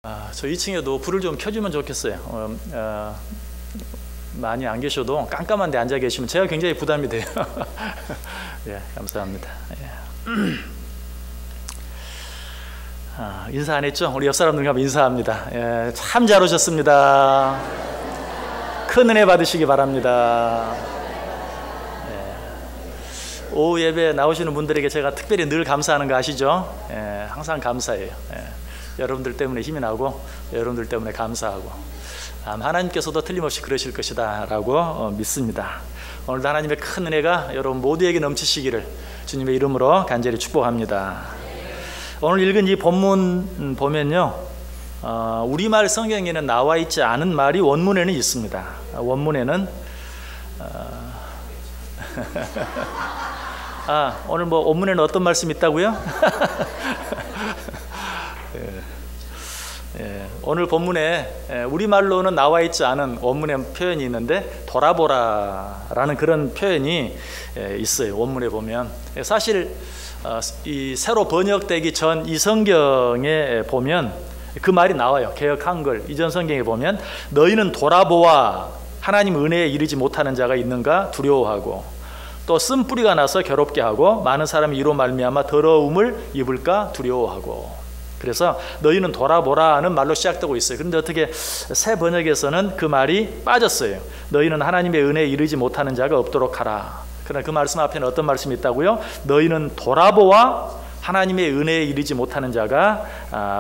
저 2층에도 불을 좀 켜주면 좋겠어요. 많이 안 계셔도 깜깜한 데 앉아 계시면 제가 굉장히 부담이 돼요. 예, 감사합니다. 예. 인사 안 했죠? 우리 옆 사람들과 인사합니다. 예, 참 잘 오셨습니다. 큰 은혜 받으시기 바랍니다. 예. 오후 예배 나오시는 분들에게 제가 특별히 늘 감사하는 거 아시죠? 예, 항상 감사해요. 예. 여러분들 때문에 힘이 나고 여러분들 때문에 감사하고 하나님께서도 틀림없이 그러실 것이다 라고 믿습니다. 오늘도 하나님의 큰 은혜가 여러분 모두에게 넘치시기를 주님의 이름으로 간절히 축복합니다. 오늘 읽은 이 본문 보면요, 우리말 성경에는 나와 있지 않은 말이 원문에는 있습니다. 원문에는 오늘 뭐 원문에는 어떤 말씀이 있다고요? 예, 오늘 본문에 우리말로는 나와 있지 않은 원문의 표현이 있는데 돌아보라라는 그런 표현이 있어요. 원문에 보면 사실 이 새로 번역되기 전 이 성경에 보면 그 말이 나와요. 개역 한글 이전 성경에 보면 너희는 돌아보아 하나님 은혜에 이르지 못하는 자가 있는가 두려워하고 또 쓴뿌리가 나서 괴롭게 하고 많은 사람이 이로 말미암아 더러움을 입을까 두려워하고, 그래서 너희는 돌아보라 하는 말로 시작되고 있어요. 그런데 어떻게 새 번역에서는 그 말이 빠졌어요. 너희는 하나님의 은혜에 이르지 못하는 자가 없도록 하라. 그러나 그 말씀 앞에는 어떤 말씀이 있다고요? 너희는 돌아보아 하나님의 은혜에 이르지 못하는 자가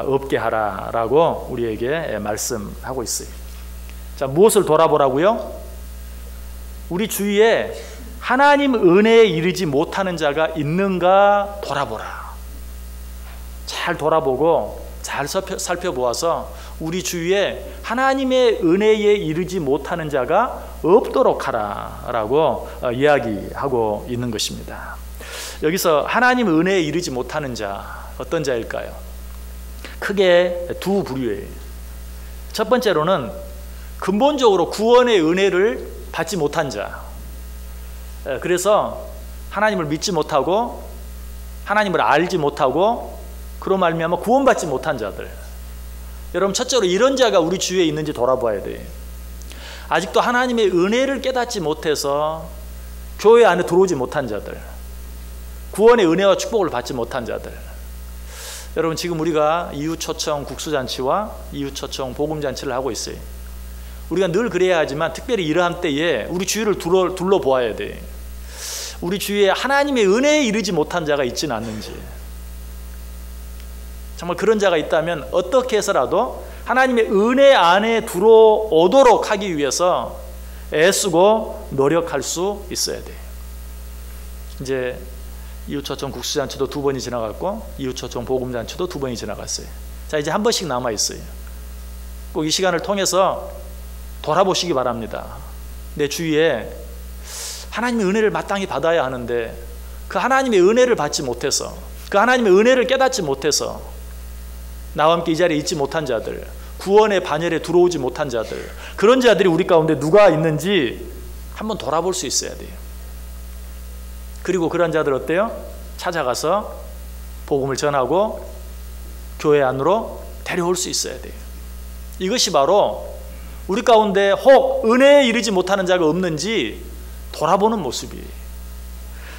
없게 하라 라고 우리에게 말씀하고 있어요. 자, 무엇을 돌아보라고요? 우리 주위에 하나님 은혜에 이르지 못하는 자가 있는가 돌아보라. 잘 돌아보고 잘 살펴보아서 우리 주위에 하나님의 은혜에 이르지 못하는 자가 없도록 하라라고 이야기하고 있는 것입니다. 여기서 하나님 은혜에 이르지 못하는 자, 어떤 자일까요? 크게 두 부류예요. 첫 번째로는 근본적으로 구원의 은혜를 받지 못한 자, 그래서 하나님을 믿지 못하고 하나님을 알지 못하고 그로 말미암아 구원받지 못한 자들. 여러분, 첫째로 이런 자가 우리 주위에 있는지 돌아봐야 돼요. 아직도 하나님의 은혜를 깨닫지 못해서 교회 안에 들어오지 못한 자들, 구원의 은혜와 축복을 받지 못한 자들. 여러분, 지금 우리가 이웃초청 국수잔치와 이웃초청 복음잔치를 하고 있어요. 우리가 늘 그래야 하지만 특별히 이러한 때에 우리 주위를 둘러보아야 돼요. 우리 주위에 하나님의 은혜에 이르지 못한 자가 있지는 않는지. 정말 그런 자가 있다면 어떻게 해서라도 하나님의 은혜 안에 들어오도록 하기 위해서 애쓰고 노력할 수 있어야 돼요. 이제 이웃초청 국수잔치도 2번이 지나갔고 이웃초청 복음잔치도 2번이 지나갔어요. 자, 이제 한 번씩 남아있어요. 꼭 이 시간을 통해서 돌아보시기 바랍니다. 내 주위에 하나님의 은혜를 마땅히 받아야 하는데 그 하나님의 은혜를 받지 못해서, 그 하나님의 은혜를 깨닫지 못해서 나와 함께 이 자리에 있지 못한 자들, 구원의 반열에 들어오지 못한 자들, 그런 자들이 우리 가운데 누가 있는지 한번 돌아볼 수 있어야 돼요. 그리고 그런 자들 어때요? 찾아가서 복음을 전하고 교회 안으로 데려올 수 있어야 돼요. 이것이 바로 우리 가운데 혹 은혜에 이르지 못하는 자가 없는지 돌아보는 모습이에요.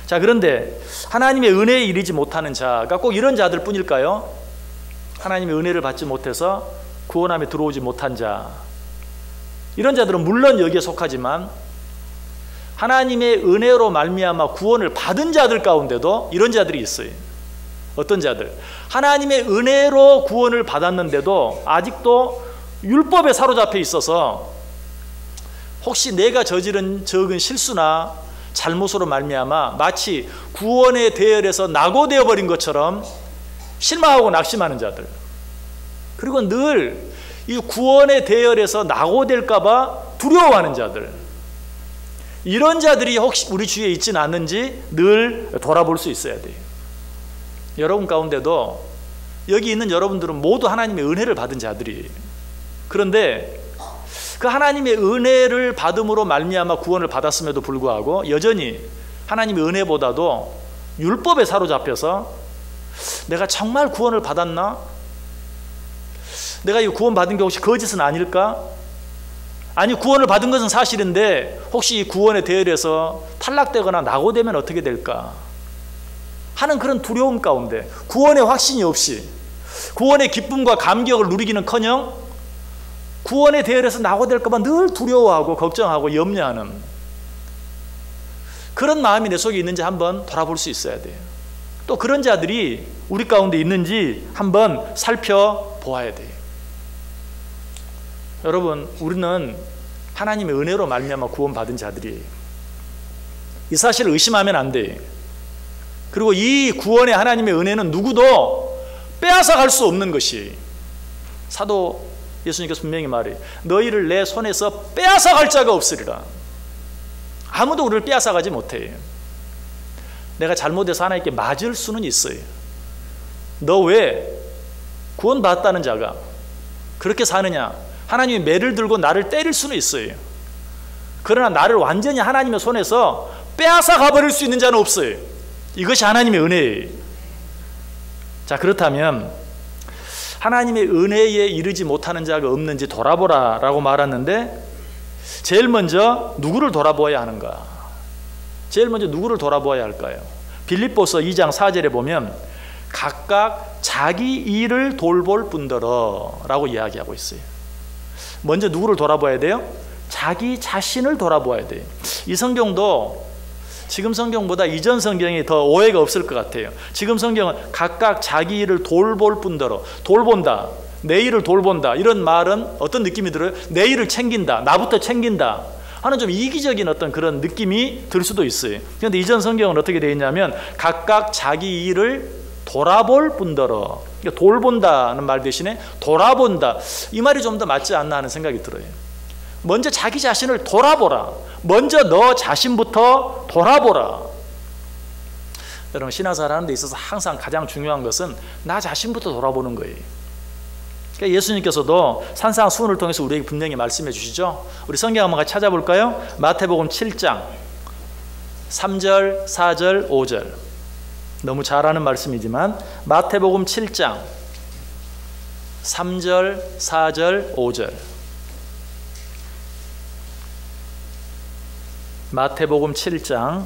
자, 그런데 하나님의 은혜에 이르지 못하는 자가 꼭 이런 자들 뿐일까요? 하나님의 은혜를 받지 못해서 구원함에 들어오지 못한 자, 이런 자들은 물론 여기에 속하지만 하나님의 은혜로 말미암아 구원을 받은 자들 가운데도 이런 자들이 있어요. 어떤 자들? 하나님의 은혜로 구원을 받았는데도 아직도 율법에 사로잡혀 있어서 혹시 내가 저지른 적은 실수나 잘못으로 말미암아 마치 구원의 대열에서 낙오되어 버린 것처럼 실망하고 낙심하는 자들, 그리고 늘 이 구원의 대열에서 낙오될까 봐 두려워하는 자들, 이런 자들이 혹시 우리 주위에 있지는 않는지 늘 돌아볼 수 있어야 돼요. 여러분 가운데도 여기 있는 여러분들은 모두 하나님의 은혜를 받은 자들이에요. 그런데 그 하나님의 은혜를 받음으로 말미암아 구원을 받았음에도 불구하고 여전히 하나님의 은혜보다도 율법에 사로잡혀서 내가 정말 구원을 받았나? 내가 이 구원 받은 게 혹시 거짓은 아닐까? 아니 구원을 받은 것은 사실인데 혹시 이 구원의 대열에서 탈락되거나 낙오되면 어떻게 될까 하는 그런 두려움 가운데 구원의 확신이 없이 구원의 기쁨과 감격을 누리기는커녕 구원의 대열에서 낙오될까 봐 늘 두려워하고 걱정하고 염려하는 그런 마음이 내 속에 있는지 한번 돌아볼 수 있어야 돼요. 또 그런 자들이 우리 가운데 있는지 한번 살펴보아야 돼요. 여러분, 우리는 하나님의 은혜로 말미암아 구원받은 자들이에요. 이 사실을 의심하면 안 돼요. 그리고 이 구원의 하나님의 은혜는 누구도 빼앗아 갈 수 없는 것이 사도 예수님께서 분명히 말해요. 너희를 내 손에서 빼앗아 갈 자가 없으리라. 아무도 우리를 빼앗아 가지 못해요. 내가 잘못해서 하나님께 맞을 수는 있어요. 너 왜 구원받았다는 자가 그렇게 사느냐? 하나님이 매를 들고 나를 때릴 수는 있어요. 그러나 나를 완전히 하나님의 손에서 빼앗아 가버릴 수 있는 자는 없어요. 이것이 하나님의 은혜예요. 자, 그렇다면 하나님의 은혜에 이르지 못하는 자가 없는지 돌아보라 라고 말하는데 제일 먼저 누구를 돌아보아야 하는가? 제일 먼저 누구를 돌아보아야 할까요? 빌립보서 2장 4절에 보면 각각 자기 일을 돌볼 뿐더러 라고 이야기하고 있어요. 먼저 누구를 돌아봐야 돼요? 자기 자신을 돌아봐야 돼요. 이 성경도 지금 성경보다 이전 성경이 더 오해가 없을 것 같아요. 지금 성경은 각각 자기 일을 돌볼 뿐더러, 돌본다, 내 일을 돌본다, 이런 말은 어떤 느낌이 들어요? 내 일을 챙긴다, 나부터 챙긴다 하는 좀 이기적인 어떤 그런 느낌이 들 수도 있어요. 그런데 이전 성경은 어떻게 되어 있냐면 각각 자기 일을 돌아볼 뿐더러, 그러니까 돌본다는 말 대신에 돌아본다, 이 말이 좀 더 맞지 않나 하는 생각이 들어요. 먼저 자기 자신을 돌아보라. 먼저 너 자신부터 돌아보라. 여러분, 신앙생활 하는 데 있어서 항상 가장 중요한 것은 나 자신부터 돌아보는 거예요. 그러니까 예수님께서도 산상 수훈을 통해서 우리에게 분명히 말씀해 주시죠. 우리 성경 한번 같이 찾아볼까요? 마태복음 7장 3절, 4절, 5절. 너무 잘 아는 말씀이지만 마태복음 7장 3절, 4절, 5절. 마태복음 7장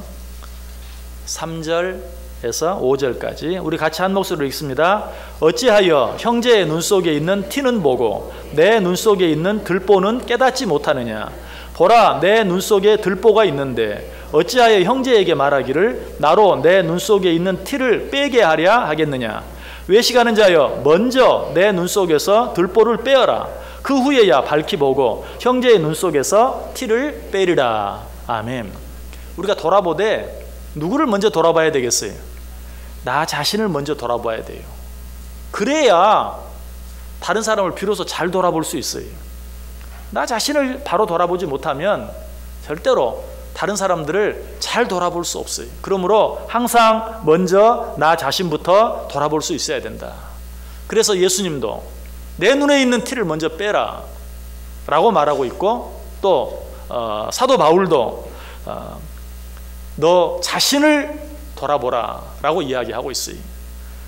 3절에서 5절까지 우리 같이 한 목소리로 읽습니다. 어찌하여 형제의 눈 속에 있는 티는 보고 내 눈 속에 있는 들보는 깨닫지 못하느냐? 보라, 내 눈 속에 들보가 있는데 어찌하여 형제에게 말하기를 나로 내 눈 속에 있는 티를 빼게 하랴 하겠느냐? 외식하는 자여, 먼저 내 눈 속에서 들보를 빼어라. 그 후에야 밝히 보고 형제의 눈 속에서 티를 빼리라. 아멘. 우리가 돌아보되 누구를 먼저 돌아봐야 되겠어요? 나 자신을 먼저 돌아봐야 돼요. 그래야 다른 사람을 비로소 잘 돌아볼 수 있어요. 나 자신을 바로 돌아보지 못하면 절대로 다른 사람들을 잘 돌아볼 수 없어요. 그러므로 항상 먼저 나 자신부터 돌아볼 수 있어야 된다. 그래서 예수님도 내 눈에 있는 티를 먼저 빼라 라고 말하고 있고, 또 사도 바울도 너 자신을 돌아보라 라고 이야기하고 있어요.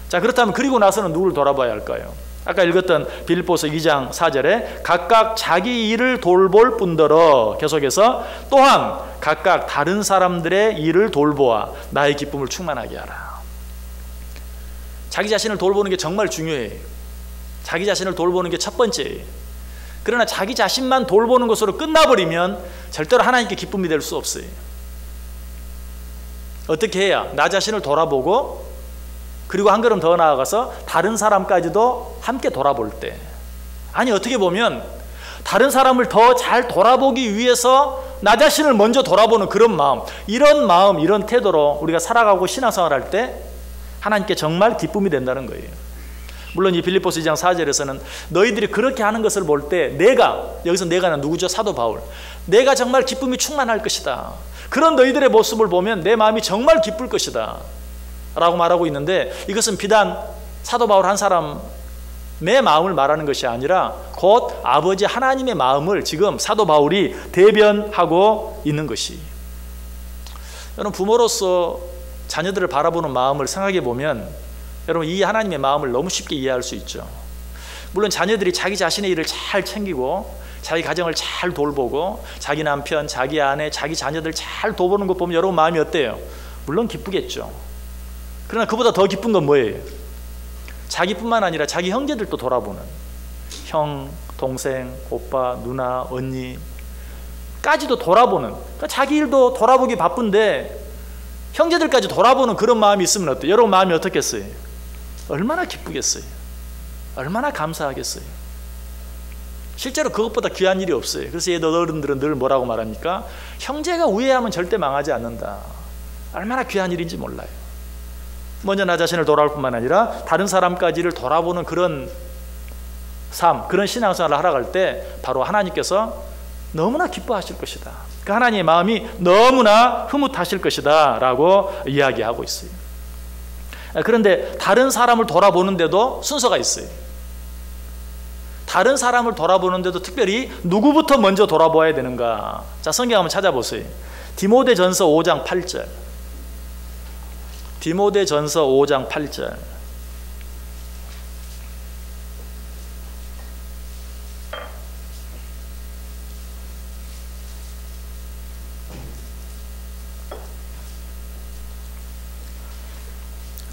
자, 그렇다면 그리고 나서는 누구를 돌아봐야 할까요? 아까 읽었던 빌립보서 2장 4절에 각각 자기 일을 돌볼 뿐더러 계속해서 또한 각각 다른 사람들의 일을 돌보아 나의 기쁨을 충만하게 하라. 자기 자신을 돌보는 게 정말 중요해요. 자기 자신을 돌보는 게 첫 번째예요. 그러나 자기 자신만 돌보는 것으로 끝나버리면 절대로 하나님께 기쁨이 될 수 없어요. 어떻게 해야 나 자신을 돌아보고 그리고 한 걸음 더 나아가서 다른 사람까지도 함께 돌아볼 때, 아니 어떻게 보면 다른 사람을 더 잘 돌아보기 위해서 나 자신을 먼저 돌아보는 그런 마음, 이런 태도로 우리가 살아가고 신앙생활할 때 하나님께 정말 기쁨이 된다는 거예요. 물론 이 빌립보서 2장 4절에서는 너희들이 그렇게 하는 것을 볼 때 내가, 여기서 내가는 누구죠? 사도 바울. 내가 정말 기쁨이 충만할 것이다. 그런 너희들의 모습을 보면 내 마음이 정말 기쁠 것이다 라고 말하고 있는데, 이것은 비단 사도 바울 한 사람의 마음을 말하는 것이 아니라 곧 아버지 하나님의 마음을 지금 사도 바울이 대변하고 있는 것이. 여러분, 부모로서 자녀들을 바라보는 마음을 생각해 보면 여러분 이 하나님의 마음을 너무 쉽게 이해할 수 있죠. 물론 자녀들이 자기 자신의 일을 잘 챙기고 자기 가정을 잘 돌보고 자기 남편, 자기 아내, 자기 자녀들 잘 돌보는 것 보면 여러분 마음이 어때요? 물론 기쁘겠죠. 그러나 그보다 더 기쁜 건 뭐예요? 자기뿐만 아니라 자기 형제들도 돌아보는, 형, 동생, 오빠, 누나, 언니까지도 돌아보는, 그러니까 자기 일도 돌아보기 바쁜데 형제들까지 돌아보는 그런 마음이 있으면 어때요? 여러분 마음이 어떻겠어요? 얼마나 기쁘겠어요? 얼마나 감사하겠어요? 실제로 그것보다 귀한 일이 없어요. 그래서 얘들 어른들은 늘 뭐라고 말합니까? 형제가 우애하면 절대 망하지 않는다. 얼마나 귀한 일인지 몰라요. 먼저 나 자신을 돌아볼 뿐만 아니라 다른 사람까지를 돌아보는 그런 삶, 그런 신앙생활을 하러 갈 때 바로 하나님께서 너무나 기뻐하실 것이다. 그 하나님의 마음이 너무나 흐뭇하실 것이다 라고 이야기하고 있어요. 그런데 다른 사람을 돌아보는데도 순서가 있어요. 다른 사람을 돌아보는데도 특별히 누구부터 먼저 돌아보아야 되는가? 자, 성경 한번 찾아보세요. 디모데전서 5장 8절. 디모데전서 5장 8절.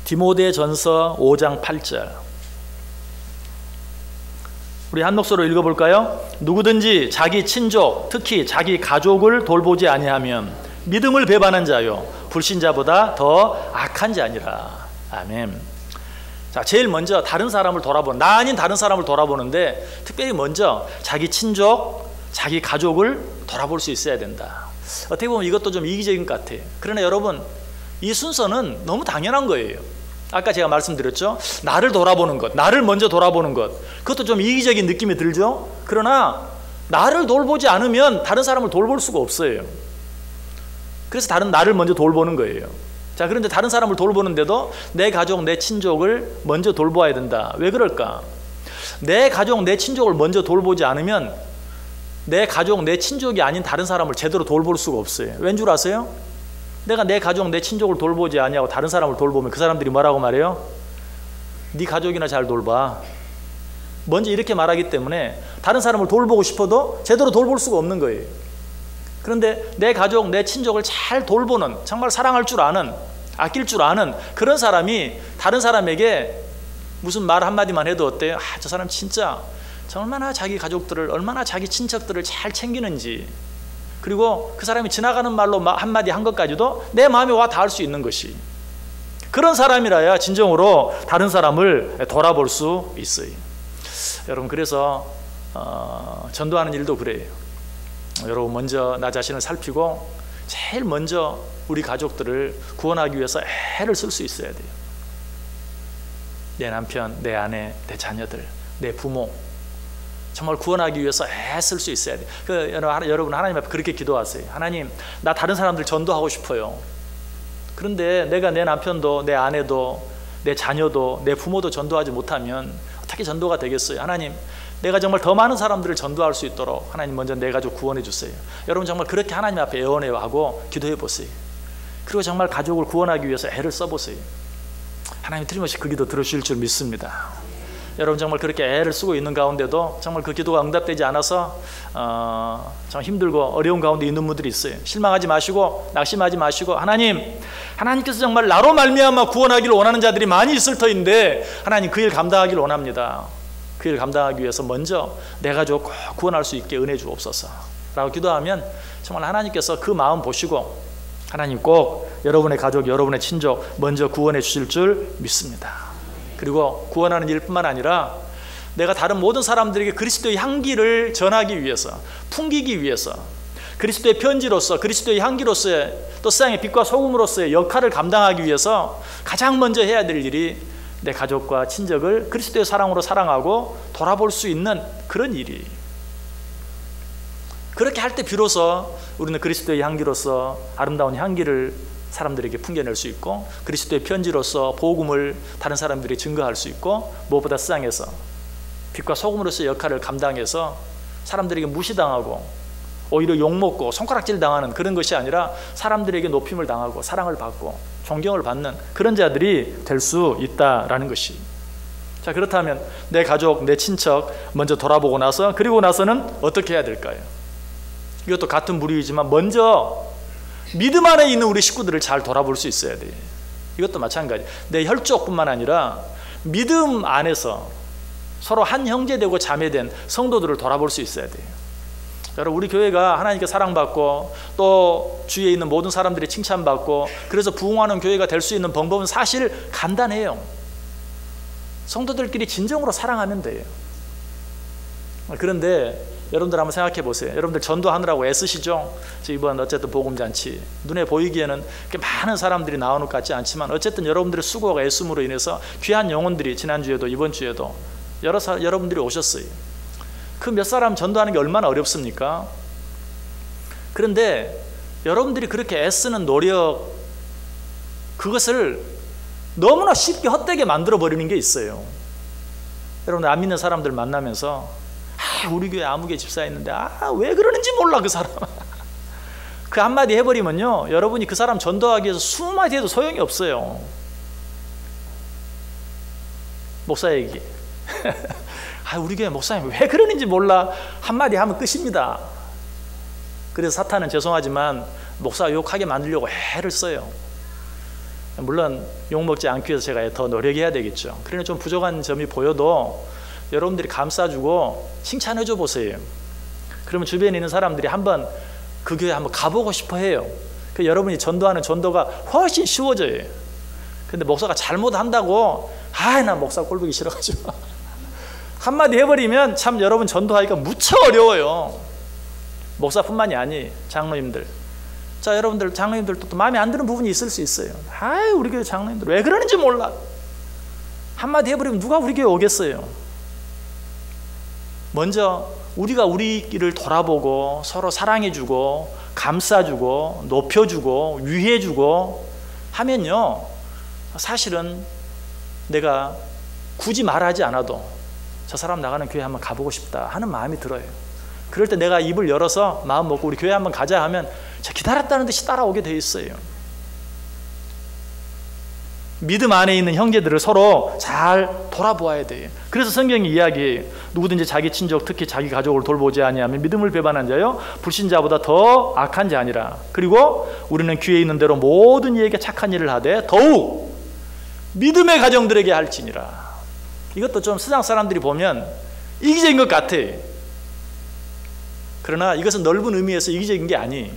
디모데전서 5장 8절. 우리 한 목소리로 읽어볼까요? 누구든지 자기 친족, 특히 자기 가족을 돌보지 아니하면 믿음을 배반한 자요 불신자보다 더 악한 자니라. 아멘. 자, 제일 먼저 다른 사람을 돌아보는, 나 아닌 다른 사람을 돌아보는데 특별히 먼저 자기 친족, 자기 가족을 돌아볼 수 있어야 된다. 어떻게 보면 이것도 좀 이기적인 것 같아요. 그러나 여러분, 이 순서는 너무 당연한 거예요. 아까 제가 말씀드렸죠. 나를 돌아보는 것, 나를 먼저 돌아보는 것, 그것도 좀 이기적인 느낌이 들죠. 그러나 나를 돌보지 않으면 다른 사람을 돌볼 수가 없어요. 그래서 나를 먼저 돌보는 거예요. 자, 그런데 다른 사람을 돌보는데도 내 가족, 내 친족을 먼저 돌보아야 된다. 왜 그럴까? 내 가족, 내 친족을 먼저 돌보지 않으면 내 가족, 내 친족이 아닌 다른 사람을 제대로 돌볼 수가 없어요. 왠 줄 아세요? 내가 내 가족, 내 친족을 돌보지 아니하고 다른 사람을 돌보면 그 사람들이 뭐라고 말해요? 네 가족이나 잘 돌봐. 먼저 이렇게 말하기 때문에 다른 사람을 돌보고 싶어도 제대로 돌볼 수가 없는 거예요. 그런데 내 가족, 내 친족을 잘 돌보는, 정말 사랑할 줄 아는, 아낄 줄 아는 그런 사람이 다른 사람에게 무슨 말 한마디만 해도 어때요? 아, 저 사람 진짜 얼마나 자기 가족들을, 얼마나 자기 친척들을 잘 챙기는지, 그리고 그 사람이 지나가는 말로 한마디 한 것까지도 내 마음에 와 닿을 수 있는 것이, 그런 사람이라야 진정으로 다른 사람을 돌아볼 수 있어요. 여러분, 그래서 전도하는 일도 그래요. 여러분, 먼저 나 자신을 살피고 제일 먼저 우리 가족들을 구원하기 위해서 애를 쓸 수 있어야 돼요. 내 남편, 내 아내, 내 자녀들, 내 부모, 정말 구원하기 위해서 애쓸 수 있어야 돼요. 여러분, 하나님 앞에 그렇게 기도하세요. 하나님, 나 다른 사람들 전도하고 싶어요. 그런데 내가 내 남편도, 내 아내도, 내 자녀도, 내 부모도 전도하지 못하면 어떻게 전도가 되겠어요? 하나님, 내가 정말 더 많은 사람들을 전도할 수 있도록 하나님 먼저 내 가족 구원해 주세요. 여러분, 정말 그렇게 하나님 앞에 애원하고 기도해 보세요. 그리고 정말 가족을 구원하기 위해서 애를 써보세요. 하나님 틀림없이 그 기도 들으실 줄 믿습니다. 여러분, 정말 그렇게 애를 쓰고 있는 가운데도 정말 그 기도가 응답되지 않아서 정말 힘들고 어려운 가운데 있는 분들이 있어요. 실망하지 마시고 낙심하지 마시고, 하나님께서 정말 나로 말미암아 구원하기를 원하는 자들이 많이 있을 터인데 하나님, 그 일 감당하기를 원합니다. 그 일 감당하기 위해서 먼저 내 가족 꼭 구원할 수 있게 은혜 주옵소서 라고 기도하면 정말 하나님께서 그 마음 보시고 하나님 꼭 여러분의 가족, 여러분의 친족 먼저 구원해 주실 줄 믿습니다. 그리고 구원하는 일뿐만 아니라 내가 다른 모든 사람들에게 그리스도의 향기를 전하기 위해서, 풍기기 위해서, 그리스도의 편지로서, 그리스도의 향기로서의, 또 세상의 빛과 소금으로서의 역할을 감당하기 위해서 가장 먼저 해야 될 일이 내 가족과 친족을 그리스도의 사랑으로 사랑하고 돌아볼 수 있는 그런 일이, 그렇게 할 때 비로소 우리는 그리스도의 향기로서 아름다운 향기를 사람들에게 풍겨낼 수 있고, 그리스도의 편지로서 복음을 다른 사람들이 증거할 수 있고, 무엇보다 세상에서 빛과 소금으로서의 역할을 감당해서 사람들에게 무시당하고 오히려 욕먹고 손가락질 당하는 그런 것이 아니라 사람들에게 높임을 당하고 사랑을 받고 존경을 받는 그런 자들이 될 수 있다라는 것이, 자, 그렇다면 내 가족, 내 친척 먼저 돌아보고 나서, 그리고 나서는 어떻게 해야 될까요? 이것도 같은 부류이지만 먼저 믿음 안에 있는 우리 식구들을 잘 돌아볼 수 있어야 돼요. 이것도 마찬가지. 내 혈족뿐만 아니라 믿음 안에서 서로 한 형제 되고 자매 된 성도들을 돌아볼 수 있어야 돼요. 여러분, 우리 교회가 하나님께 사랑받고 또 주위에 있는 모든 사람들이 칭찬받고 그래서 부흥하는 교회가 될 수 있는 방법은 사실 간단해요. 성도들끼리 진정으로 사랑하면 돼요. 그런데 여러분들 한번 생각해 보세요. 여러분들 전도하느라고 애쓰시죠? 이번 어쨌든 복음잔치 눈에 보이기에는 그렇게 많은 사람들이 나오는 것 같지 않지만 어쨌든 여러분들의 수고와 애씀으로 인해서 귀한 영혼들이 지난주에도 이번 주에도 여러분들이 오셨어요. 그 몇 사람 전도하는 게 얼마나 어렵습니까? 그런데 여러분들이 그렇게 애쓰는 노력, 그것을 너무나 쉽게 헛되게 만들어 버리는 게 있어요. 여러분들 안 믿는 사람들 만나면서 우리 교회 아무개 집사 있는데 왜 그러는지 몰라 그 사람. 그 한마디 해버리면요, 여러분이 그 사람 전도하기 위해서 20마디 해도 소용이 없어요. 목사 얘기. 우리 교회 목사님 왜 그러는지 몰라 한마디 하면 끝입니다. 그래서 사탄은 죄송하지만 목사 욕하게 만들려고 애를 써요. 물론 욕먹지 않기 위해서 제가 더 노력해야 되겠죠. 그러나 좀 부족한 점이 보여도 여러분들이 감싸주고 칭찬해줘 보세요. 그러면 주변에 있는 사람들이 한번 그 교회 한번 가보고 싶어 해요. 그 여러분이 전도하는 전도가 훨씬 쉬워져요. 근데 목사가 잘못한다고 나 목사 꼴보기 싫어가지고 한마디 해버리면 참 여러분 전도하기가 무척 어려워요. 목사뿐만이 아니 장로님들. 자, 여러분들 장로님들도 또 마음에 안 드는 부분이 있을 수 있어요. 우리 교회 장로님들 왜 그러는지 몰라. 한마디 해버리면 누가 우리 교회 오겠어요. 먼저 우리가 우리 길을 돌아보고 서로 사랑해주고 감싸주고 높여주고 위해주고 하면요, 사실은 내가 굳이 말하지 않아도 저 사람 나가는 교회 한번 가보고 싶다 하는 마음이 들어요. 그럴 때 내가 입을 열어서 마음 먹고 우리 교회 한번 가자 하면 기다렸다는 듯이 따라오게 돼 있어요. 믿음 안에 있는 형제들을 서로 잘 돌아보아야 돼요. 그래서 성경이 이야기, 누구든지 자기 친족 특히 자기 가족을 돌보지 아니하면 믿음을 배반한 자요 불신자보다 더 악한 자니라. 그리고 우리는 귀에 있는 대로 모든 이에게 착한 일을 하되 더욱 믿음의 가정들에게 할지니라. 이것도 좀 세상 사람들이 보면 이기적인 것 같아. 그러나 이것은 넓은 의미에서 이기적인 게 아니,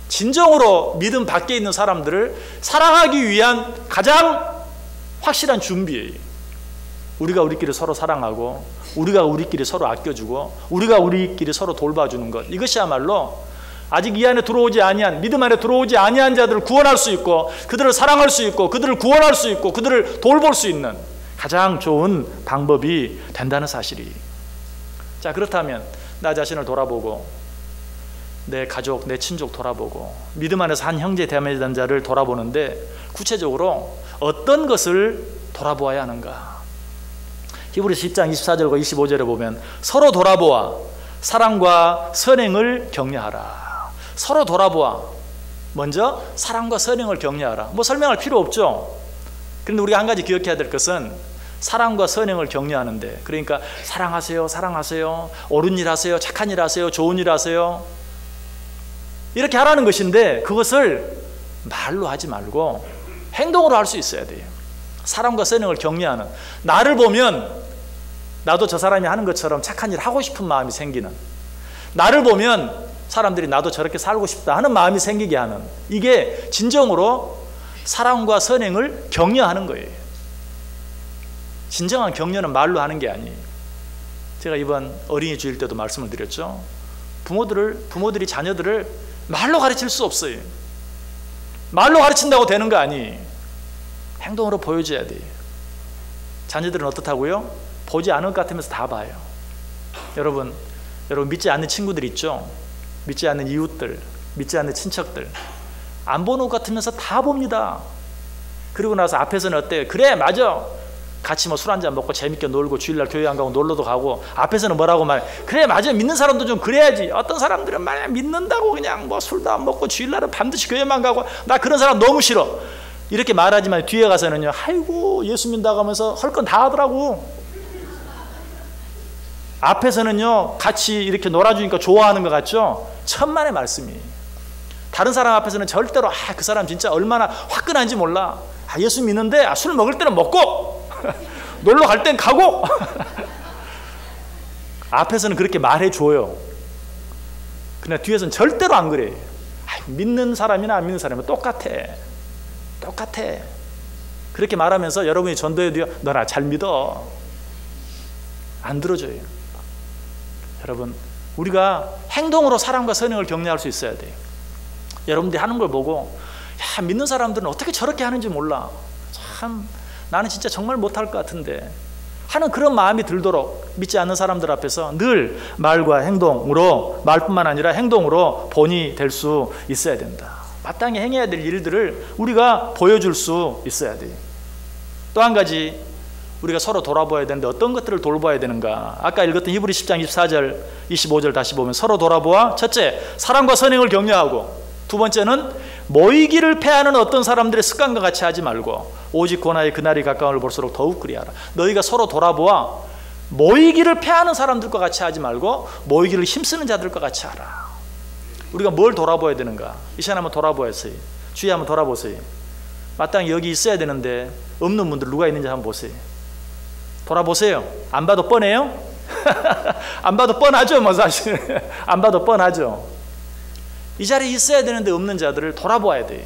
진정으로 믿음 밖에 있는 사람들을 사랑하기 위한 가장 확실한 준비예요. 우리가 우리끼리 서로 사랑하고 우리가 우리끼리 서로 아껴주고 우리가 우리끼리 서로 돌봐주는 것, 이것이야말로 아직 이 안에 들어오지 아니한, 믿음 안에 들어오지 아니한 자들을 구원할 수 있고 그들을 사랑할 수 있고 그들을 구원할 수 있고 그들을 돌볼 수 있는 가장 좋은 방법이 된다는 사실이. 자, 그렇다면 나 자신을 돌아보고 내 가족, 내 친족 돌아보고 믿음 안에서 한 형제 자매된 자를 돌아보는데 구체적으로 어떤 것을 돌아보아야 하는가? 히브리서 10장 24절과 25절에 보면 서로 돌아보아 사랑과 선행을 격려하라. 서로 돌아보아, 먼저 사랑과 선행을 격려하라. 뭐 설명할 필요 없죠. 그런데 우리가 한 가지 기억해야 될 것은 사랑과 선행을 격려하는데, 그러니까 사랑하세요, 사랑하세요, 옳은 일 하세요, 착한 일 하세요, 좋은 일 하세요, 이렇게 하라는 것인데 그것을 말로 하지 말고 행동으로 할 수 있어야 돼요. 사랑과 선행을 격려하는, 나를 보면 나도 저 사람이 하는 것처럼 착한 일 하고 싶은 마음이 생기는, 나를 보면 사람들이 나도 저렇게 살고 싶다 하는 마음이 생기게 하는, 이게 진정으로 사랑과 선행을 격려하는 거예요. 진정한 격려는 말로 하는 게 아니에요. 제가 이번 어린이 주일 때도 말씀을 드렸죠. 부모들이 자녀들을 말로 가르칠 수 없어요. 말로 가르친다고 되는 거 아니에요. 행동으로 보여줘야 돼요. 자녀들은 어떻다고요? 보지 않을 것 같으면서 다 봐요. 여러분 믿지 않는 친구들 있죠? 믿지 않는 이웃들, 믿지 않는 친척들, 안 보는 것 같으면서 다 봅니다. 그리고 나서 앞에서는 어때요? 그래, 맞아, 같이 뭐 술 한잔 먹고 재밌게 놀고 주일날 교회 안 가고 놀러도 가고, 앞에서는 뭐라고 말해? 그래, 맞아, 믿는 사람도 좀 그래야지. 어떤 사람들은 만약 믿는다고 그냥 뭐 술도 안 먹고 주일날은 반드시 교회만 가고, 나 그런 사람 너무 싫어. 이렇게 말하지만 뒤에 가서는요, 아이고 예수 믿는다고 하면서 할 건 다 하더라고. 앞에서는요 같이 이렇게 놀아주니까 좋아하는 것 같죠? 천만의 말씀이. 다른 사람 앞에서는 절대로 그 사람 진짜 얼마나 화끈한지 몰라. 예수 믿는데 술 먹을 때는 먹고 놀러 갈 땐 가고 앞에서는 그렇게 말해줘요. 그러나 뒤에서는 절대로 안 그래. 믿는 사람이나 안 믿는 사람은 똑같아. 그렇게 말하면서 여러분이 전도해도요, 너 나 잘 믿어. 안 들어줘요. 여러분, 우리가 행동으로 사랑과 선행을 격려할 수 있어야 돼요. 여러분들이 하는 걸 보고, 야, 믿는 사람들은 어떻게 저렇게 하는지 몰라. 참 나는 진짜 정말 못할 것 같은데 하는 그런 마음이 들도록 믿지 않는 사람들 앞에서 늘 말과 행동으로, 말뿐만 아니라 행동으로 본이 될 수 있어야 된다. 마땅히 행해야 될 일들을 우리가 보여줄 수 있어야 돼요. 또 한 가지 우리가 서로 돌아보아야 되는데 어떤 것들을 돌봐야 되는가. 아까 읽었던 히브리 10장 24절 25절 다시 보면 서로 돌아보아 첫째, 사랑과 선행을 격려하고, 두 번째는 모이기를 패하는 어떤 사람들의 습관과 같이 하지 말고 오직 고나의 그날이 가까움을 볼수록 더욱 그리하라. 너희가 서로 돌아보아 모이기를 패하는 사람들과 같이 하지 말고 모이기를 힘쓰는 자들과 같이 하라. 우리가 뭘 돌아보아야 되는가? 이 시간 한번 돌아보세요. 주위에 한번 돌아보세요. 마땅히 여기 있어야 되는데 없는 분들 누가 있는지 한번 보세요. 돌아보세요. 안 봐도 뻔해요? 안 봐도 뻔하죠, 뭐 사실. 안 봐도 뻔하죠. 이 자리에 있어야 되는데 없는 자들을 돌아보아야 돼요.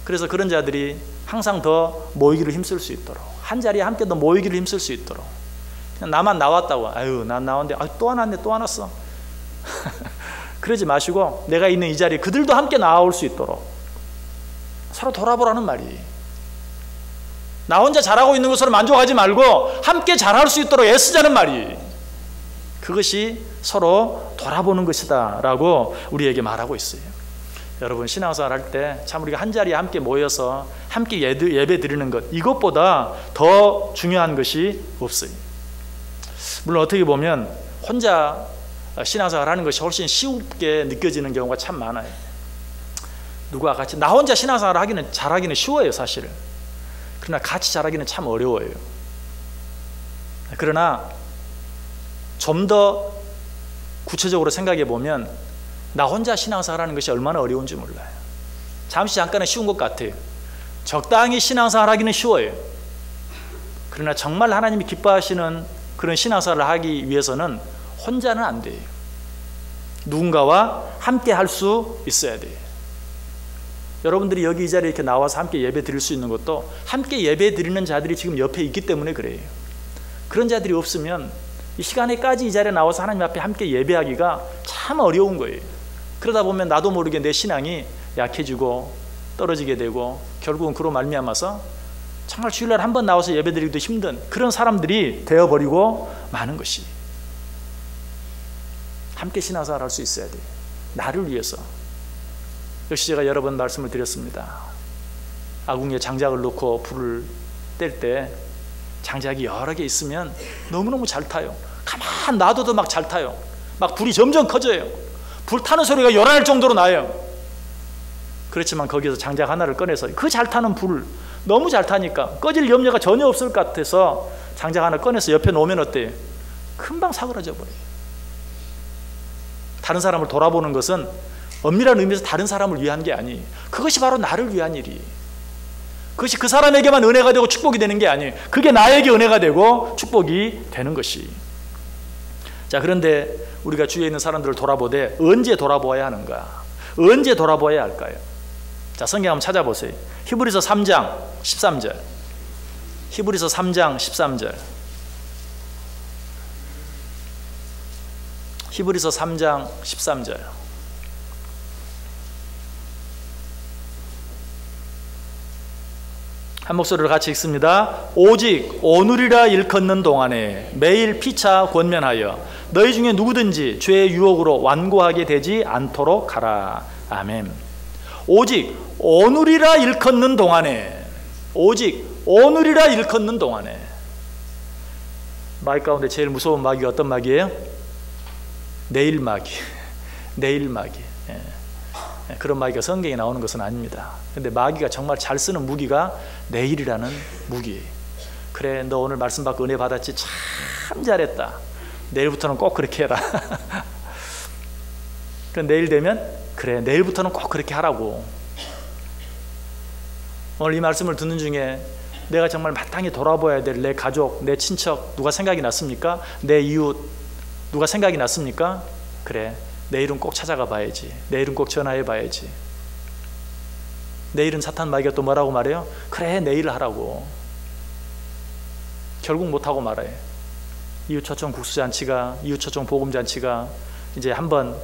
그래서 그런 자들이 항상 더 모이기를 힘쓸 수 있도록, 한 자리에 함께 더 모이기를 힘쓸 수 있도록. 그냥 나만 나왔다고, 아유 난 나왔는데 또 왔네 또 왔어. 그러지 마시고 내가 있는 이 자리에 그들도 함께 나올 수 있도록 서로 돌아보라는 말이. 나 혼자 잘하고 있는 것으로 만족하지 말고 함께 잘할 수 있도록 애쓰자는 말이. 그것이 서로 돌아보는 것이다 라고 우리에게 말하고 있어요. 여러분, 신앙생활 할 때 참 우리가 한자리에 함께 모여서 함께 예배 드리는 것, 이것보다 더 중요한 것이 없어요. 물론 어떻게 보면 혼자 신앙생활 하는 것이 훨씬 쉽게 느껴지는 경우가 참 많아요. 누구와 같이, 나 혼자 신앙생활 하기는 잘하기는 쉬워요 사실은. 그러나 같이 잘하기는 참 어려워요. 그러나 좀 더 구체적으로 생각해 보면 나 혼자 신앙생활 하는 것이 얼마나 어려운지 몰라요. 잠깐은 쉬운 것 같아요. 적당히 신앙생활 하기는 쉬워요. 그러나 정말 하나님이 기뻐하시는 그런 신앙생활을 하기 위해서는 혼자는 안 돼요. 누군가와 함께 할 수 있어야 돼요. 여러분들이 여기 이 자리에 이렇게 나와서 함께 예배 드릴 수 있는 것도 함께 예배 드리는 자들이 지금 옆에 있기 때문에 그래요. 그런 자들이 없으면 이 시간에까지 이 자리에 나와서 하나님 앞에 함께 예배하기가 참 어려운 거예요. 그러다 보면 나도 모르게 내 신앙이 약해지고 떨어지게 되고 결국은 그로 말미암아서 정말 주일날 한 번 나와서 예배드리기도 힘든 그런 사람들이 되어버리고 마는 것이. 함께 신앙생활 할 수 있어야 돼요. 나를 위해서. 역시 제가 여러 번 말씀을 드렸습니다. 아궁이에 장작을 넣고 불을 뗄 때 장작이 여러 개 있으면 너무너무 잘 타요. 가만 놔둬도 막 잘 타요. 막 불이 점점 커져요. 불 타는 소리가 요란할 정도로 나요. 그렇지만 거기서 장작 하나를 꺼내서 그 잘 타는 불을 너무 잘 타니까 꺼질 염려가 전혀 없을 것 같아서 장작 하나 꺼내서 옆에 놓으면 어때요? 금방 사그라져 버려요. 다른 사람을 돌아보는 것은 엄밀한 의미에서 다른 사람을 위한 게 아니에요. 그것이 바로 나를 위한 일이에요. 그것이 그 사람에게만 은혜가 되고 축복이 되는 게 아니에요. 그게 나에게 은혜가 되고 축복이 되는 것이. 자, 그런데 우리가 주위에 있는 사람들을 돌아보되 언제 돌아보아야 하는가? 언제 돌아보아야 할까요? 자, 성경 한번 찾아보세요. 히브리서 3장 13절. 히브리서 3장 13절. 히브리서 3장 13절. 한 목소리로 같이 읽습니다. 오직 오늘이라 일컫는 동안에 매일 피차 권면하여 너희 중에 누구든지 죄의 유혹으로 완고하게 되지 않도록 하라. 아멘. 오직 오늘이라 일컫는 동안에, 오직 오늘이라 일컫는 동안에. 마귀 가운데 제일 무서운 마귀가 어떤 마귀예요? 내일 마귀. 내일 마귀. 그런 마귀가 성경에 나오는 것은 아닙니다. 근데 마귀가 정말 잘 쓰는 무기가 내일이라는 무기. 그래, 너 오늘 말씀 받고 은혜 받았지? 참 잘했다. 내일부터는 꼭 그렇게 해라. 그 내일 되면 그래, 내일부터는 꼭 그렇게 하라고. 오늘 이 말씀을 듣는 중에 내가 정말 마땅히 돌아봐야 될 내 가족, 내 친척 누가 생각이 났습니까? 내 이웃 누가 생각이 났습니까? 그래, 내일은 꼭 찾아가 봐야지. 내일은 꼭 전화해 봐야지. 내일은 사탄 마귀가 또 뭐라고 말해요? 그래, 내일 하라고. 결국 못하고 말아요. 이웃초청 국수잔치가, 이웃초청 복음잔치가 이제 한 번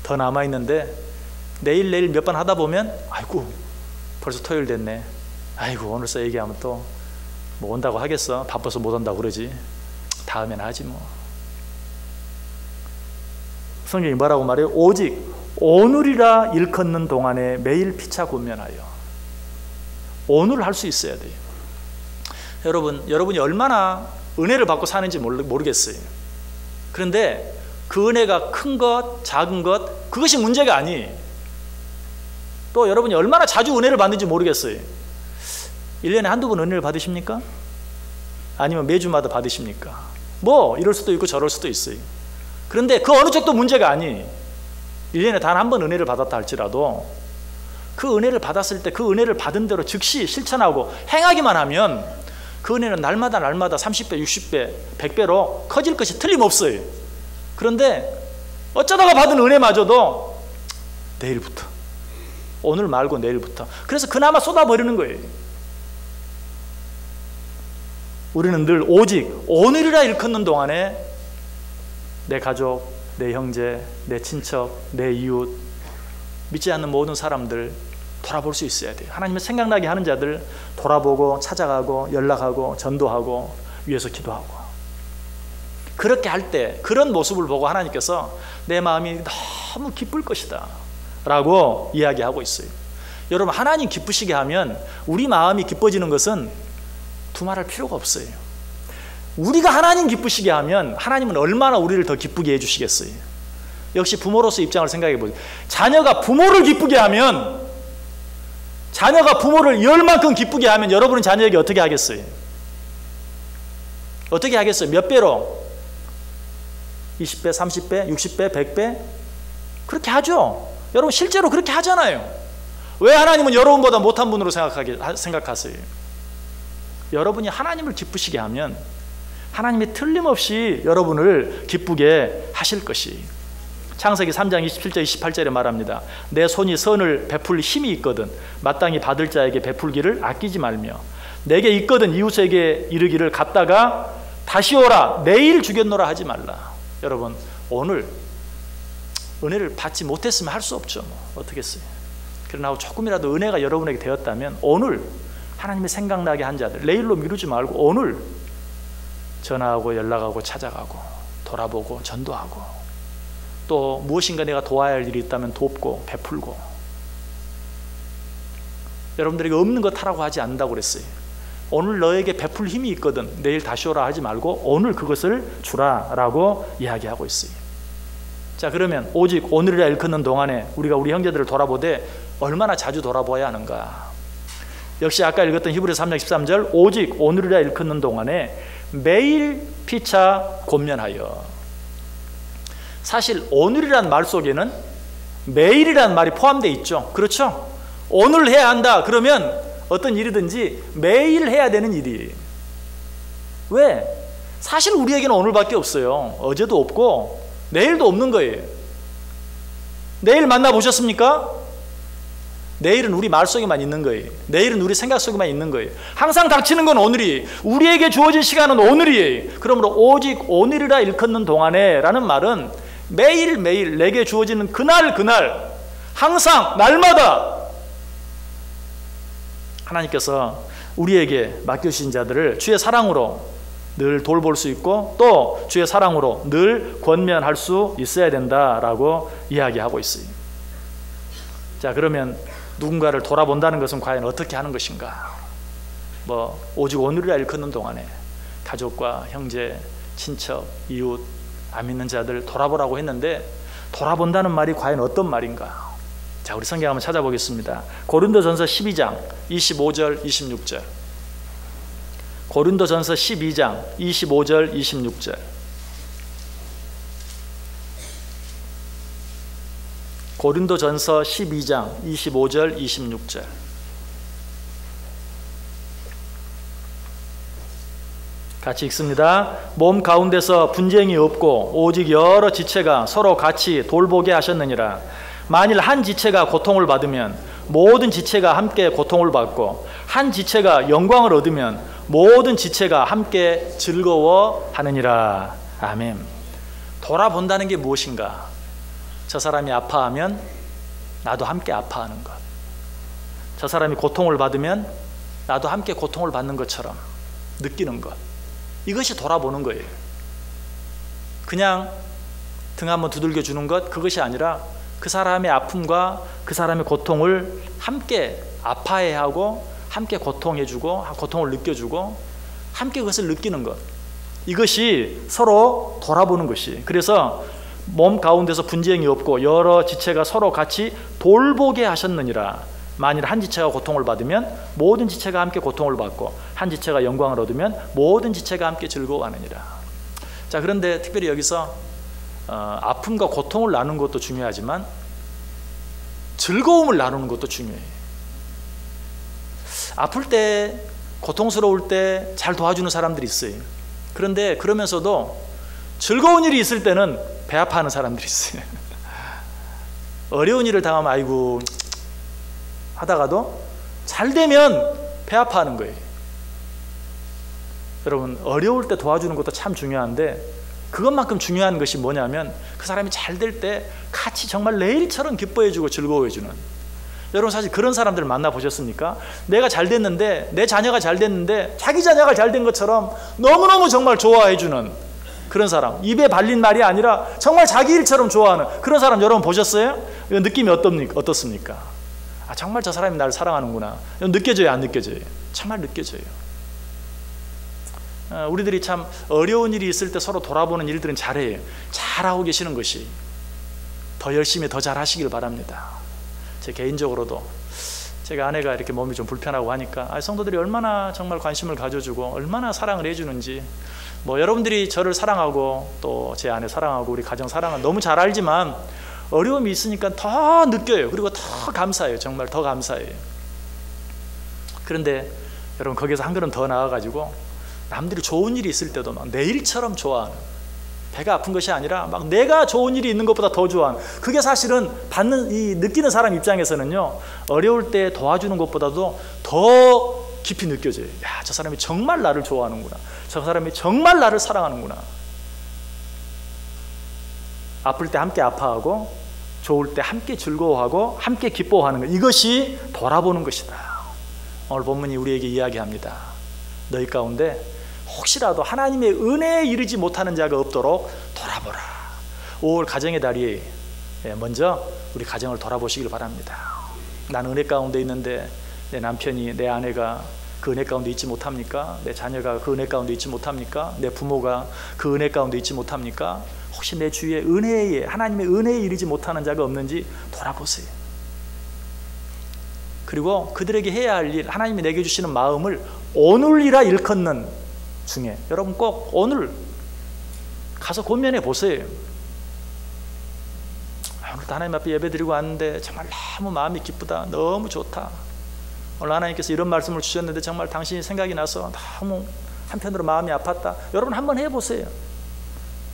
더 남아있는데 내일 몇 번 하다 보면 아이고 벌써 토요일 됐네. 아이고 오늘서 얘기하면 또 뭐 온다고 하겠어? 바빠서 못 온다고 그러지. 다음엔 하지 뭐. 성경이 뭐라고 말해요? 오직 오늘이라 일컫는 동안에 매일 피차 권면하여. 오늘 할 수 있어야 돼요. 여러분이 얼마나 은혜를 받고 사는지 모르겠어요. 그런데 그 은혜가 큰 것, 작은 것, 그것이 문제가 아니. 또 여러분이 얼마나 자주 은혜를 받는지 모르겠어요. 1년에 한두 번 은혜를 받으십니까? 아니면 매주마다 받으십니까? 뭐 이럴 수도 있고 저럴 수도 있어요. 그런데 그 어느 쪽도 문제가 아니. 1년에 단 한 번 은혜를 받았다 할지라도 그 은혜를 받았을 때 그 은혜를 받은 대로 즉시 실천하고 행하기만 하면 그 은혜는 날마다 30배, 60배, 100배로 커질 것이 틀림없어요. 그런데 어쩌다가 받은 은혜마저도 내일부터, 오늘 말고 내일부터, 그래서 그나마 쏟아버리는 거예요. 우리는 늘 오직 오늘이라 일컫는 동안에 내 가족, 내 형제, 내 친척, 내 이웃, 믿지 않는 모든 사람들 돌아볼 수 있어야 돼요. 하나님의 생각나게 하는 자들 돌아보고 찾아가고 연락하고 전도하고 위해서 기도하고. 그렇게 할 때 그런 모습을 보고 하나님께서 내 마음이 너무 기쁠 것이다 라고 이야기하고 있어요. 여러분, 하나님 기쁘시게 하면 우리 마음이 기뻐지는 것은 두말할 필요가 없어요. 우리가 하나님 기쁘시게 하면 하나님은 얼마나 우리를 더 기쁘게 해주시겠어요. 역시 부모로서 입장을 생각해 보세요. 자녀가 부모를 기쁘게 하면, 자녀가 부모를 열만큼 기쁘게 하면 여러분은 자녀에게 어떻게 하겠어요? 어떻게 하겠어요? 몇 배로? 20배, 30배, 60배, 100배? 그렇게 하죠. 여러분 실제로 그렇게 하잖아요. 왜 하나님은 여러분보다 못한 분으로 생각하세요? 여러분이 하나님을 기쁘시게 하면 하나님이 틀림없이 여러분을 기쁘게 하실 것이. 창세기 3장 27절 28절에 말합니다. 내 손이 선을 베풀 힘이 있거든 마땅히 받을 자에게 베풀기를 아끼지 말며 내게 있거든 이웃에게 이르기를 갔다가 다시 오라 내일 주겠노라 하지 말라. 여러분, 오늘 은혜를 받지 못했으면 할 수 없죠. 어떻게 했어요? 그러나 조금이라도 은혜가 여러분에게 되었다면 오늘 하나님의 생각나게 한 자들 내일로 미루지 말고 오늘 전화하고 연락하고 찾아가고 돌아보고 전도하고 또 무엇인가 내가 도와야 할 일이 있다면 돕고 베풀고. 여러분들에게 없는 것 하라고 하지 않는다고 그랬어요. 오늘 너에게 베풀 힘이 있거든 내일 다시 오라 하지 말고 오늘 그것을 주라 라고 이야기하고 있어요. 자, 그러면 오직 오늘이라 일컫는 동안에 우리가 우리 형제들을 돌아보되 얼마나 자주 돌아보아야 하는가. 역시 아까 읽었던 히브리서 3장 13절 오직 오늘이라 일컫는 동안에 매일 피차 권면하여. 사실 오늘이란 말 속에는 매일이란 말이 포함되어 있죠. 그렇죠? 오늘 해야 한다 그러면 어떤 일이든지 매일 해야 되는 일이에요. 왜? 사실 우리에게는 오늘밖에 없어요. 어제도 없고 내일도 없는 거예요. 내일 만나보셨습니까? 내일은 우리 말 속에만 있는 거예요. 내일은 우리 생각 속에만 있는 거예요. 항상 닥치는 건 오늘이에요. 우리에게 주어진 시간은 오늘이에요. 그러므로 오직 오늘이라 일컫는 동안에 라는 말은 매일매일 내게 주어지는 그날 항상 날마다 하나님께서 우리에게 맡겨주신 자들을 주의 사랑으로 늘 돌볼 수 있고 또 주의 사랑으로 늘 권면할 수 있어야 된다라고 이야기하고 있어요. 자, 그러면 누군가를 돌아본다는 것은 과연 어떻게 하는 것인가? 오직 오늘이라 일컫는 동안에 가족과 형제, 친척, 이웃, 안 믿는 자들 돌아보라고 했는데 돌아본다는 말이 과연 어떤 말인가? 자, 우리 성경 한번 찾아보겠습니다. 고린도전서 12장 25절 26절. 고린도전서 12장 25절 26절. 고린도전서 12장 25절 26절. 같이 읽습니다. 몸 가운데서 분쟁이 없고 오직 여러 지체가 서로 같이 돌보게 하셨느니라. 만일 한 지체가 고통을 받으면 모든 지체가 함께 고통을 받고 한 지체가 영광을 얻으면 모든 지체가 함께 즐거워하느니라. 아멘. 돌아본다는 게 무엇인가? 저 사람이 아파하면 나도 함께 아파하는 것. 저 사람이 고통을 받으면 나도 함께 고통을 받는 것처럼 느끼는 것. 이것이 돌아보는 거예요. 그냥 등 한번 두들겨 주는 것, 그것이 아니라 그 사람의 아픔과 그 사람의 고통을 함께 아파해하고 함께 고통해주고 고통을 느껴주고 함께 그것을 느끼는 것. 이것이 서로 돌아보는 것이. 그래서 몸 가운데서 분쟁이 없고 여러 지체가 서로 같이 돌보게 하셨느니라. 만일 한 지체가 고통을 받으면 모든 지체가 함께 고통을 받고 한 지체가 영광을 얻으면 모든 지체가 함께 즐거워하느니라. 자, 그런데 특별히 여기서 아픔과 고통을 나누는 것도 중요하지만 즐거움을 나누는 것도 중요해요. 아플 때, 고통스러울 때 잘 도와주는 사람들이 있어요. 그런데 그러면서도 즐거운 일이 있을 때는 배 아파하는 사람들이 있어요. 어려운 일을 당하면 아이고 하다가도 잘 되면 배 아파하는 거예요. 여러분, 어려울 때 도와주는 것도 참 중요한데 그것만큼 중요한 것이 뭐냐면 그 사람이 잘 될 때 같이 정말 내일처럼 기뻐해주고 즐거워해주는. 여러분, 사실 그런 사람들을 만나보셨습니까? 내가 잘 됐는데, 내 자녀가 잘 됐는데 자기 자녀가 잘 된 것처럼 너무너무 정말 좋아해주는 그런 사람. 입에 발린 말이 아니라 정말 자기 일처럼 좋아하는 그런 사람 여러분 보셨어요? 느낌이 어떻습니까? 아, 정말 저 사람이 나를 사랑하는구나. 느껴져요, 안 느껴져요? 정말 느껴져요. 우리들이 참 어려운 일이 있을 때 서로 돌아보는 일들은 잘해요. 잘하고 계시는 것이 더 열심히 더 잘하시길 바랍니다. 제 개인적으로도 제가 아내가 이렇게 몸이 좀 불편하고 하니까 성도들이 얼마나 정말 관심을 가져주고 얼마나 사랑을 해주는지, 뭐 여러분들이 저를 사랑하고 또 제 아내 사랑하고 우리 가정 사랑은 너무 잘 알지만 어려움이 있으니까 더 느껴요. 그리고 더 감사해요. 정말 더 감사해요. 그런데 여러분, 거기서 한 걸음 더 나아가지고 남들이 좋은 일이 있을 때도 막 내 일처럼 좋아하는, 배가 아픈 것이 아니라 막 내가 좋은 일이 있는 것보다 더 좋아하는, 그게 사실은 느끼는 사람 입장에서는요, 어려울 때 도와주는 것보다도 더 깊이 느껴져요. 야, 저 사람이 정말 나를 좋아하는구나. 저 사람이 정말 나를 사랑하는구나. 아플 때 함께 아파하고 좋을 때 함께 즐거워하고 함께 기뻐하는 것, 이것이 돌아보는 것이다. 오늘 본문이 우리에게 이야기합니다. 너희 가운데 혹시라도 하나님의 은혜에 이르지 못하는 자가 없도록 돌아보라. 5월 가정의 달이 먼저 우리 가정을 돌아보시길 바랍니다. 나는 은혜 가운데 있는데 내 남편이, 내 아내가 그 은혜 가운데 있지 못합니까? 내 자녀가 그 은혜 가운데 있지 못합니까? 내 부모가 그 은혜 가운데 있지 못합니까? 혹시 내 주위에 은혜에, 하나님의 은혜에 이르지 못하는 자가 없는지 돌아보세요. 그리고 그들에게 해야 할 일, 하나님이 내게 주시는 마음을 오늘이라 일컫는 중에 여러분 꼭 오늘 가서 권면해 보세요. 오늘 하나님 앞에 예배드리고 왔는데 정말 너무 마음이 기쁘다, 너무 좋다. 오늘 하나님께서 이런 말씀을 주셨는데 정말 당신이 생각이 나서 너무 한편으로 마음이 아팠다. 여러분 한번 해보세요.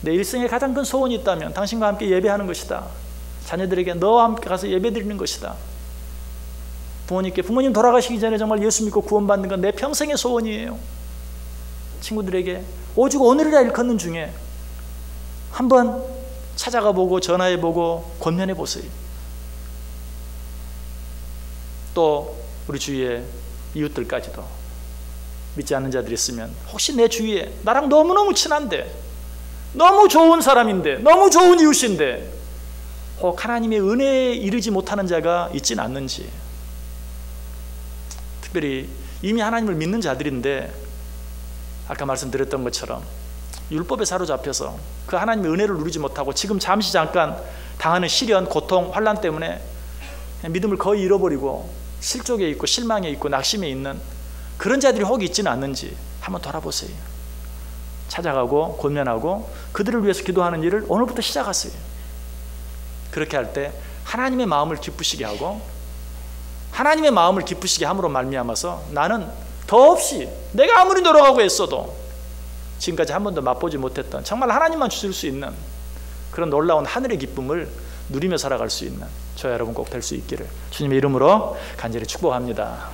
내 일생에 가장 큰 소원이 있다면 당신과 함께 예배하는 것이다. 자녀들에게 너와 함께 가서 예배드리는 것이다. 부모님 돌아가시기 전에 정말 예수 믿고 구원받는 건 내 평생의 소원이에요. 친구들에게 오직 오늘이라 일컫는 중에 한번 찾아가 보고 전화해 보고 권면해 보세요. 또 우리 주위에 이웃들까지도 믿지 않는 자들이 있으면 혹시 내 주위에 나랑 너무너무 친한데, 너무 좋은 사람인데, 너무 좋은 이웃인데 혹 하나님의 은혜에 이르지 못하는 자가 있진 않는지, 특별히 이미 하나님을 믿는 자들인데 아까 말씀드렸던 것처럼 율법에 사로잡혀서 그 하나님의 은혜를 누리지 못하고 지금 잠깐 당하는 시련, 고통, 환난 때문에 믿음을 거의 잃어버리고 실족에 있고 실망에 있고 낙심에 있는 그런 자들이 혹 있지는 않는지 한번 돌아보세요. 찾아가고 권면하고 그들을 위해서 기도하는 일을 오늘부터 시작하세요. 그렇게 할 때 하나님의 마음을 기쁘시게 하고 하나님의 마음을 기쁘시게 함으로 말미암아서 나는 더없이 내가 아무리 노력하고 애써도 지금까지 한 번도 맛보지 못했던 정말 하나님만 주실 수 있는 그런 놀라운 하늘의 기쁨을 누리며 살아갈 수 있는 저와 여러분 꼭 될 수 있기를 주님의 이름으로 간절히 축복합니다.